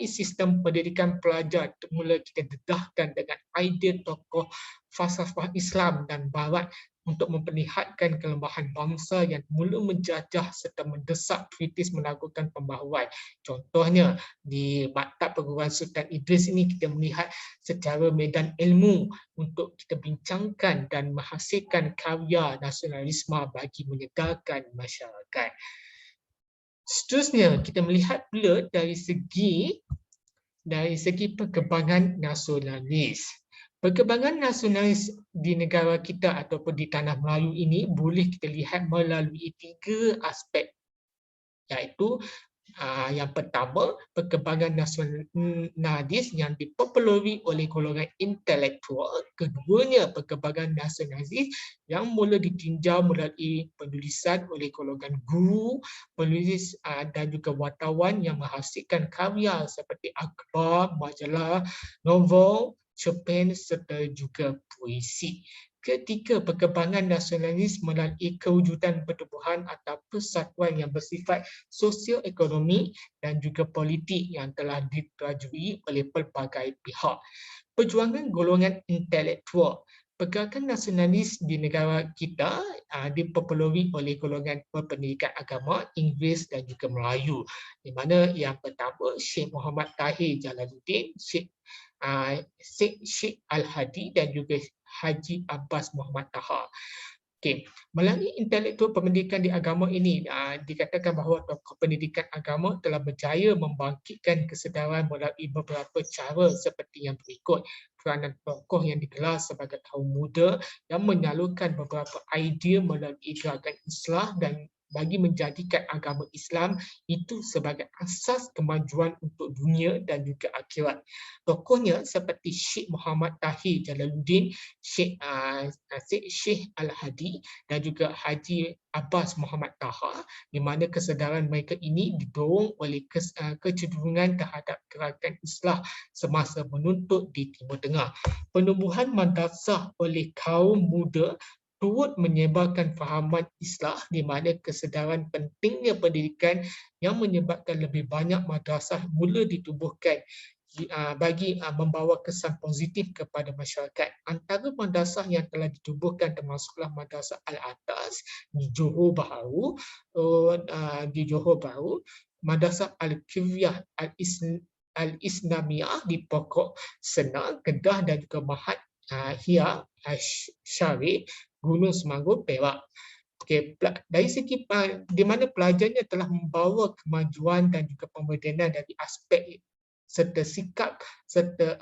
sistem pendidikan pelajar mula kita dedahkan dengan idea tokoh falsafah Islam dan Barat untuk memperlihatkan kelemahan bangsa yang mula menjajah serta mendesak British melakukan pembaharuan. Contohnya di Maktab Perguruan Sultan Idris ini kita melihat secara medan ilmu untuk kita bincangkan dan menghasilkan karya nasionalisme bagi menyedarkan masyarakat. Seterusnya kita melihat pula dari segi perkembangan nasionalis. Perkembangan nasionalis di negara kita ataupun di tanah Melayu ini boleh kita lihat melalui 3 aspek, iaitu yang pertama, perkembangan nasionalis yang dipopuleri oleh golongan intelektual. Keduanya, perkembangan nasionalis yang mula ditinjau melalui penulisan oleh golongan guru, penulis dan juga wartawan yang menghasilkan karya seperti akhbar, majalah, novel, cerpen serta juga puisi. Ketiga, perkembangan nasionalis melalui kewujudan pertubuhan atau persatuan yang bersifat sosio-ekonomi dan juga politik yang telah diterajui oleh pelbagai pihak. Perjuangan golongan intelektual. Pergerakan nasionalis di negara kita diperpelui oleh golongan berpendidikan agama, Inggeris dan juga Melayu. Di mana yang pertama, Syekh Muhammad Tahir Jalaluddin, Syekh Al-Hadi dan juga Haji Abbas Muhammad Taha. Okey, melalui intelektual pendidikan di agama ini dikatakan bahawa tokoh pendidikan agama telah berjaya membangkitkan kesedaran melalui beberapa cara seperti yang berikut. Peranan tokoh yang digelar sebagai kaum muda yang menyalurkan beberapa idea melalui gerakan Islah dan bagi menjadikan agama Islam itu sebagai asas kemajuan untuk dunia dan juga akhirat. Tokohnya seperti Syekh Muhammad Tahir Jalaluddin, Syekh Al-Hadi dan juga Haji Abbas Muhammad Taha, di mana kesedaran mereka ini didorong oleh kecenderungan terhadap gerakan Islah semasa menuntut di Timur Tengah. Penubuhan madrasah oleh kaum muda turut menyebarkan fahaman Islah di mana kesedaran pentingnya pendidikan yang menyebabkan lebih banyak madrasah mula ditubuhkan bagi membawa kesan positif kepada masyarakat. Antara madrasah yang telah ditubuhkan termasuklah Madrasah Al-Atas di Johor Bahru, Madrasah Al-Kiryah Al-Islamiyah di Pokok Senang, Kedah dan juga Mahat Hia Syarif, Gunung Semanggur, Perak. Okay, dari segi di mana pelajarnya telah membawa kemajuan dan juga pemodenan dari aspek serta sikap serta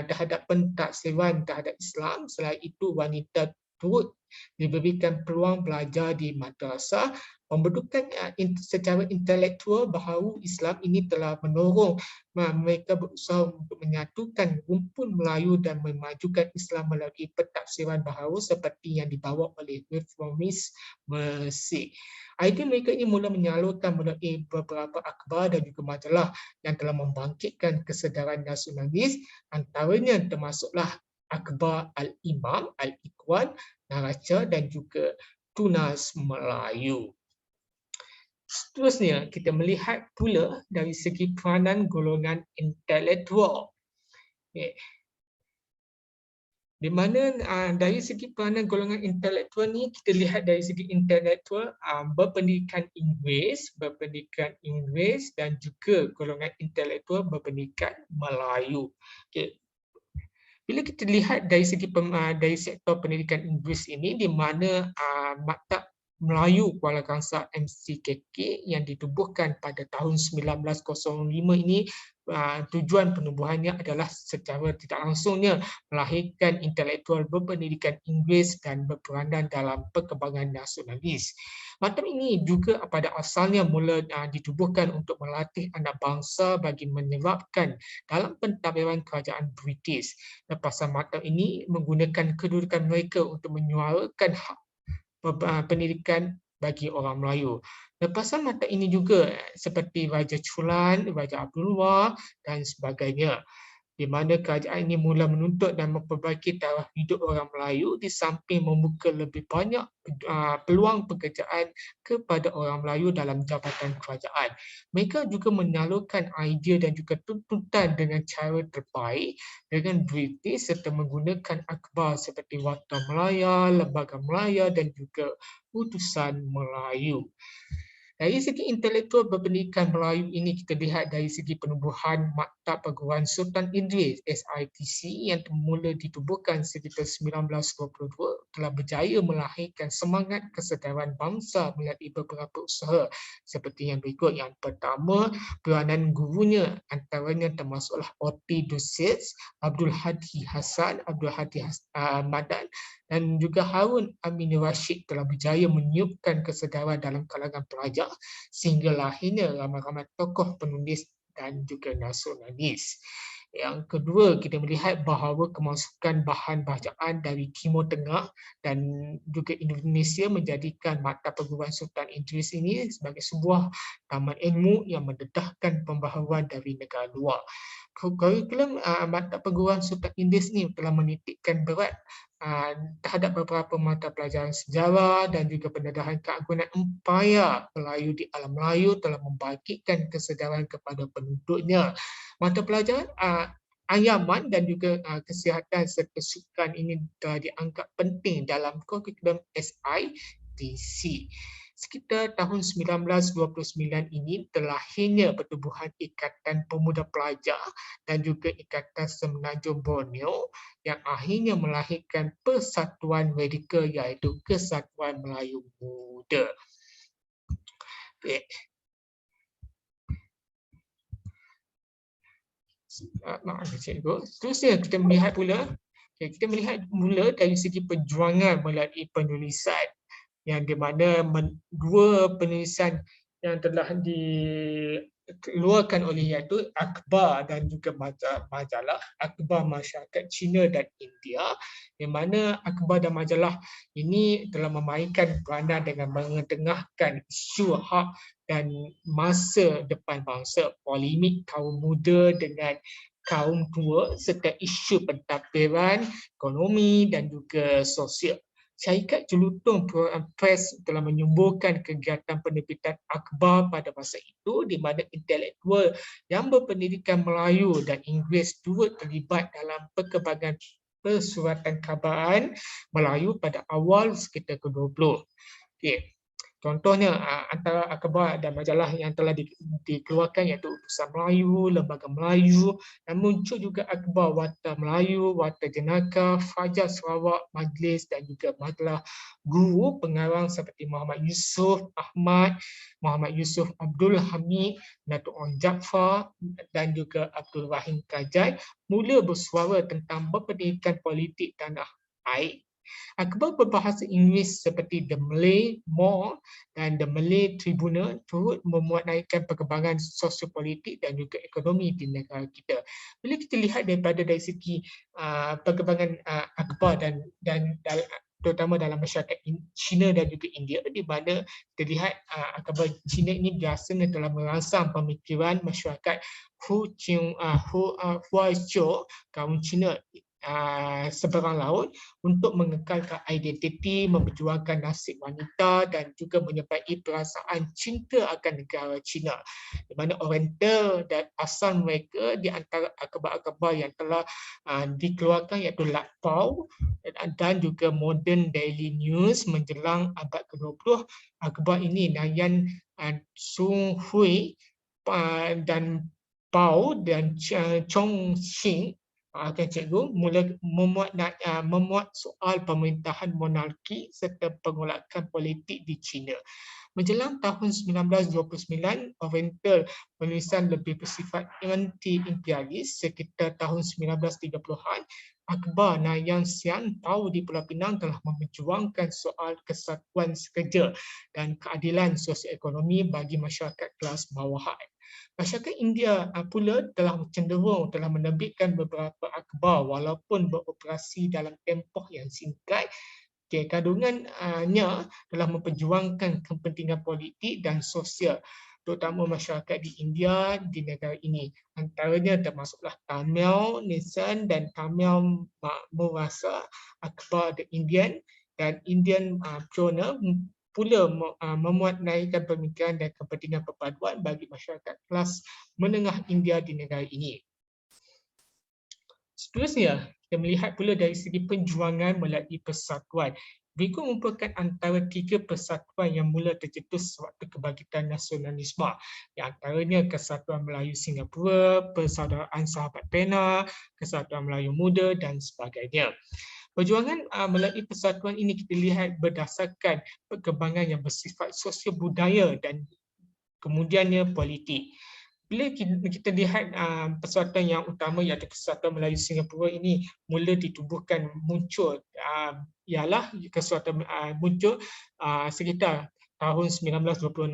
terhadap pentaksiran terhadap Islam. Selain itu, wanita turut diberikan peluang belajar di madrasah. Pembentukan secara intelektual bahawa Islam ini telah mendorong mereka berusaha untuk menyatukan rumpun Melayu dan memajukan Islam melalui pentafsiran baharu seperti yang dibawa oleh reformis Mesir. Idea mereka ini mula menyalurkan melalui beberapa akhbar dan juga majalah yang telah membangkitkan kesedaran nasionalis, antaranya termasuklah akhbar Al-Imam, Al-Ikhwan, Naraca dan juga Tunas Melayu. Seterusnya, kita melihat pula dari segi peranan golongan intelektual. Okay. Di mana dari segi peranan golongan intelektual ni, kita lihat dari segi intelektual berpendidikan Inggeris dan juga golongan intelektual berpendidikan Melayu. Okay. Bila kita lihat dari segi dari sektor pendidikan Inggeris ini, di mana Maktab Melayu Kuala Kangsar MCKK yang ditubuhkan pada tahun 1905 ini, tujuan penubuhannya adalah secara tidak langsungnya melahirkan intelektual berpendidikan Inggeris dan berperanan dalam perkembangan nasionalis. Maktab ini juga pada asalnya mula ditubuhkan untuk melatih anak bangsa bagi menyebabkan dalam pentadbiran kerajaan British. Lepasan maktab ini menggunakan kedudukan mereka untuk menyuarakan hak pendidikan bagi orang Melayu. Lepasan maktab ini juga seperti Raja Chulan, Raja Abdullah dan sebagainya, di mana kerajaan ini mula menuntut dan memperbaiki taraf hidup orang Melayu di samping membuka lebih banyak peluang pekerjaan kepada orang Melayu dalam jabatan kerajaan. Mereka juga menyalurkan idea dan juga tuntutan dengan cara terbaik dengan British serta menggunakan akhbar seperti Warta Melaya, Lembaga Melaya dan juga Utusan Melayu. Dari segi intelektual berpendidikan Melayu ini, kita lihat dari segi penubuhan Maktab Perguruan Sultan Idris SITC yang mula ditubuhkan sekitar 1922 telah berjaya melahirkan semangat kesedaran bangsa melalui beberapa usaha seperti yang berikut. Yang pertama, peranan gurunya antaranya termasuklah Oti Dusit, Abdul Hadi Hasan, Abdul Hadi Madan dan juga Harun Amin Rashid telah berjaya meniupkan kesedaran dalam kalangan pelajar sehingga lahirnya ramai-ramai tokoh penulis dan juga nasionalis. Yang kedua, kita melihat bahawa kemasukan bahan bacaan dari Timur Tengah dan juga Indonesia menjadikan Maktab Perguruan Sultan Idris ini sebagai sebuah taman ilmu yang mendedahkan pembaharuan dari negara luar. Kurikulum Maktab Perguruan Sultan Idris ini telah menitikkan berat terhadap beberapa mata pelajaran sejarah dan juga pendedahan keagungan empayar Melayu di alam Melayu telah membangkitkan kesedaran kepada penduduknya. Mata pelajaran anyaman dan juga kesihatan serta sukan ini telah dianggap penting dalam kurikulum SIDC. Sekitar tahun 1929 ini terlahirnya pertubuhan Ikatan Pemuda Pelajar dan juga Ikatan Semenanjung Borneo yang akhirnya melahirkan persatuan radikal iaitu Kesatuan Melayu Muda. Okay. Maaf cikgu. Seterusnya kita melihat pula, kita melihat mula dari segi perjuangan melalui penulisan yang di mana dua penulisan yang telah dikeluarkan oleh iaitu akhbar dan juga majalah akhbar masyarakat Cina dan India, di mana akhbar dan majalah ini telah memainkan peranan dengan mengetengahkan isu hak dan masa depan bangsa, polemik kaum muda dengan kaum tua serta isu pentadbiran, ekonomi dan juga sosial. Syarikat Jelutong Press telah menyuburkan kegiatan penerbitan akhbar pada masa itu di mana intelektual yang berpendidikan Melayu dan Inggeris turut terlibat dalam perkembangan persuratan khabaran Melayu pada awal sekitar ke-20. Okay. Contohnya antara akhbar dan majalah yang telah dikeluarkan iaitu Utusan Melayu, Lembaga Melayu, dan muncul juga akhbar Warta Melayu, Warta Jenaka, Fajar Sarawak, Majlis dan juga majalah guru pengarang seperti Muhammad Yusof Ahmad, Muhammad Yusof Abdul Hamid, Datuk Ong Jaafar dan juga Abdul Rahim Kajai mula bersuara tentang berpendidikan politik tanah air. Akhbar berbahasa Inggeris seperti The Malay More dan The Malay Tribunal turut memuatnaikkan perkembangan sosiopolitik dan juga ekonomi di negara kita. Bila kita lihat dari segi perkembangan akhbar dan terutama dalam masyarakat Cina dan juga India, di mana kita lihat akhbar Cina ini biasanya telah merangsang pemikiran masyarakat Huaqiao kaum Cina seberang laut untuk mengekalkan identiti, memperjuangkan nasib wanita dan juga menyebabkan perasaan cinta akan negara Cina. Di mana Oriental dan asal mereka di antara akhbar-akhbar yang telah dikeluarkan iaitu Lakpao dan juga Modern Daily News menjelang abad ke-20. Akhbar ini Nayan Sung Hui dan Pao dan Chong Xing cikgu mula memuat soal pemerintahan monarki serta penolakan politik di China. Menjelang tahun 1929, Oriental penulisan lebih bersifat anti-imperialis. Sekitar tahun 1930-an, akhbar Nayang Sian Pao di Pulau Pinang telah memperjuangkan soal kesatuan sekerja dan keadilan sosioekonomi bagi masyarakat kelas bawahan. Masyarakat India pula telah cenderung telah menerbitkan beberapa akhbar walaupun beroperasi dalam tempoh yang singkat. Kandungannya telah memperjuangkan kepentingan politik dan sosial terutama masyarakat di India di negara ini. Antaranya termasuklah Tamil Nation dan Tamil Murasa, akhbar The Indian dan Indian Pioneer pula memuatnaikkan pemikiran dan kepentingan perpaduan bagi masyarakat kelas menengah India di negara ini. Seterusnya, kita melihat pula dari segi perjuangan melalui persatuan. Berikut merupakan antara 3 persatuan yang mula tercetus sewaktu kebangkitan nasionalisme. Yang antaranya Kesatuan Melayu Singapura, Persaudaraan Sahabat Pena, Kesatuan Melayu Muda dan sebagainya. Perjuangan melalui persatuan ini kita lihat berdasarkan perkembangan yang bersifat sosial budaya dan kemudiannya politik. Bila kita lihat persatuan yang utama iaitu Kesatuan Melayu Singapura ini mula ditubuhkan muncul ialah kesatuan muncul sekitar tahun 1926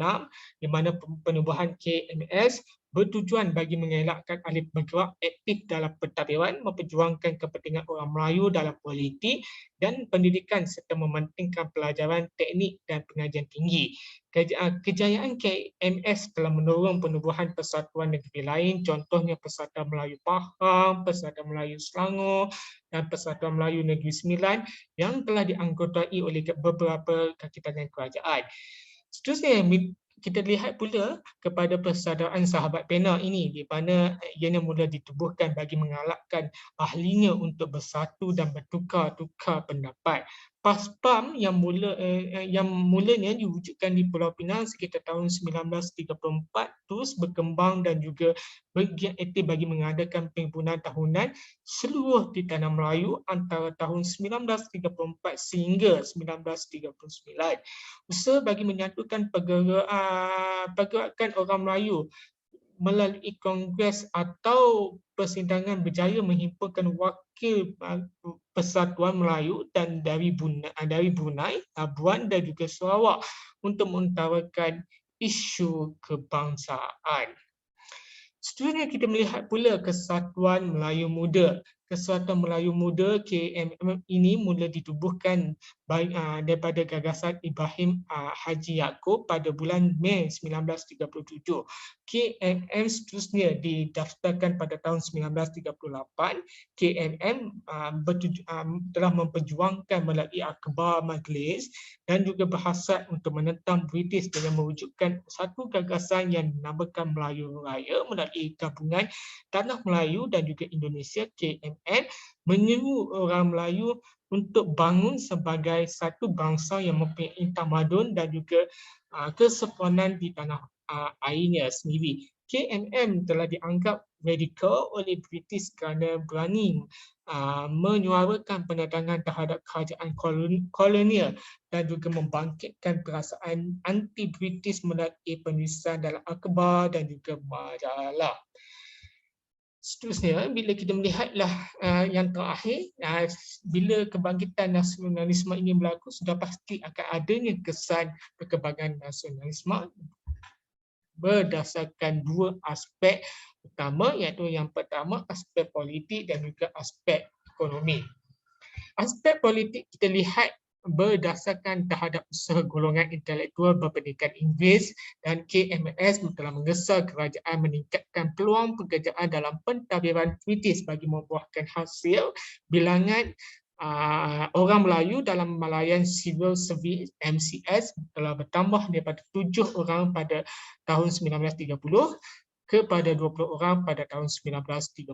di mana penubuhan KMS bertujuan bagi mengelakkan ahli bergerak aktif dalam pentadbiran, memperjuangkan kepentingan orang Melayu dalam politik dan pendidikan serta mementingkan pelajaran teknik dan pengajian tinggi. Kejayaan KMS telah mendorong penubuhan persatuan negeri lain, contohnya Persatuan Melayu Pahang, Persatuan Melayu Selangor dan Persatuan Melayu Negeri Sembilan yang telah dianggotai oleh beberapa kakitangan kerajaan. Seterusnya, kita lihat pula kepada persaudaraan sahabat pena ini di mana ianya mula ditubuhkan bagi mengalahkan ahlinya untuk bersatu dan bertukar-tukar pendapat. PASPAM yang mulanya diwujudkan di Pulau Pinang sekitar tahun 1934 terus berkembang dan juga bergiat aktif bagi mengadakan perhimpunan tahunan seluruh di tanah Melayu antara tahun 1934 sehingga 1939. Usaha bagi menyatukan pergerakan orang Melayu melalui kongres atau persidangan berjaya menghimpunkan wakil Persatuan Melayu dan dari Brunei, Labuan dan juga Sarawak untuk mengutarakan isu kebangsaan. Seterusnya kita melihat pula Kesatuan Melayu Muda. Kesatuan Melayu Muda KMM ini mula ditubuhkan daripada gagasan Ibrahim Haji Yaakob pada bulan Mei 1937. KMM seterusnya didaftarkan pada tahun 1938. KMM telah memperjuangkan melalui akhbar majlis dan juga berhasrat untuk menentang British dengan mewujudkan satu gagasan yang dinamakan Melayu Raya melalui gabungan Tanah Melayu dan juga Indonesia. KMM menyeru orang Melayu untuk bangun sebagai satu bangsa yang mempunyai tamadun dan juga kesempurnaan di tanah airnya sendiri. KMM telah dianggap radikal oleh British kerana berani menyuarakan penentangan terhadap kerajaan kolonial dan juga membangkitkan perasaan anti-British melalui penulisan dalam akhbar dan juga majalah. Seterusnya, bila kita melihatlah yang terakhir, bila kebangkitan nasionalisme ini berlaku, sudah pasti akan adanya kesan perkembangan nasionalisme berdasarkan dua aspek utama, iaitu yang pertama aspek politik dan juga aspek ekonomi. Aspek politik kita lihat berdasarkan terhadap usaha golongan intelektual berpendidikan Inggeris dan KMS telah menggesa kerajaan meningkatkan peluang pekerjaan dalam pentadbiran British bagi membuahkan hasil bilangan orang Melayu dalam Malayan Civil Service MCS telah bertambah daripada 7 orang pada tahun 1930 kepada 20 orang pada tahun 1937.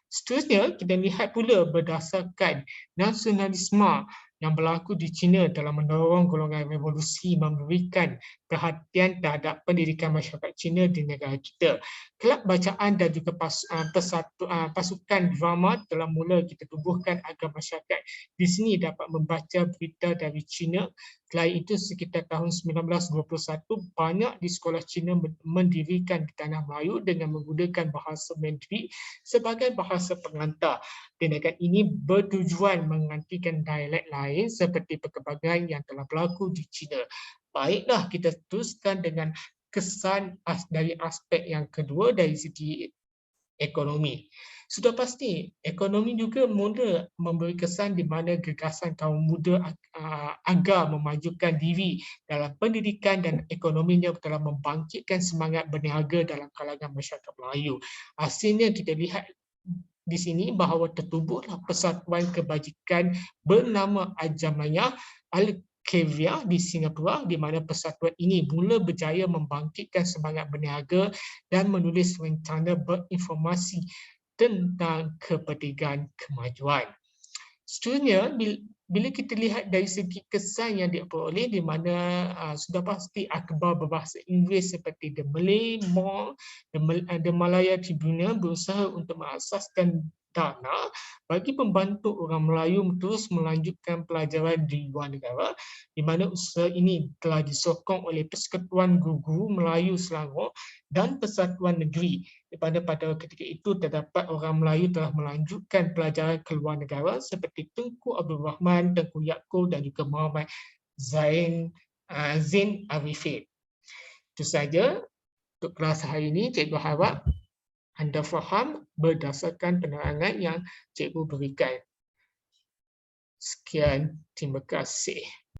Seterusnya, kita lihat pula berdasarkan nasionalisme yang berlaku di China dalam mendorong golongan revolusi memberikan perhatian terhadap pendidikan masyarakat China di negara kita. Kelab bacaan dan juga pasukan drama telah mula kita tubuhkan agar masyarakat di sini dapat membaca berita dari China. Selain itu, sekitar tahun 1921, banyak di sekolah China mendirikan di tanah Melayu dengan menggunakan bahasa Mandarin sebagai bahasa pengantar. Tindakan ini bertujuan menggantikan dialek lain seperti perkembangan yang telah berlaku di China. Baiklah, kita teruskan dengan kesan dari aspek yang kedua dari segi ekonomi. Sudah pasti, ekonomi juga mula memberi kesan di mana gagasan kaum muda agar memajukan diri dalam pendidikan dan ekonominya telah membangkitkan semangat berniaga dalam kalangan masyarakat Melayu. Hasilnya kita lihat di sini bahawa tertubuhlah persatuan kebajikan bernama Al-Jamiyah Al-Khairiyah di Singapura, di mana persatuan ini mula berjaya membangkitkan semangat berniaga dan menulis rencana berinformasi tentang kepentingan kemajuan. Seterusnya, bila kita lihat dari segi kesan yang diperoleh, di mana sudah pasti akhbar berbahasa Inggeris seperti The Malay Mall, The Malaya Tribune berusaha untuk mengasaskan dana bagi membantu orang Melayu terus melanjutkan pelajaran di luar negara, di mana usaha ini telah disokong oleh Persekutuan Guru Melayu Selangor dan Persatuan Negeri. Pada ketika itu terdapat orang Melayu telah melanjutkan pelajaran ke luar negara seperti Tunku Abdul Rahman, Tengku Yaakob dan juga Muhammad Zain Arifin. Itu saja Untuk kelas hari ini, cikgu harap anda faham berdasarkan penerangan yang cikgu berikan. Sekian, terima kasih.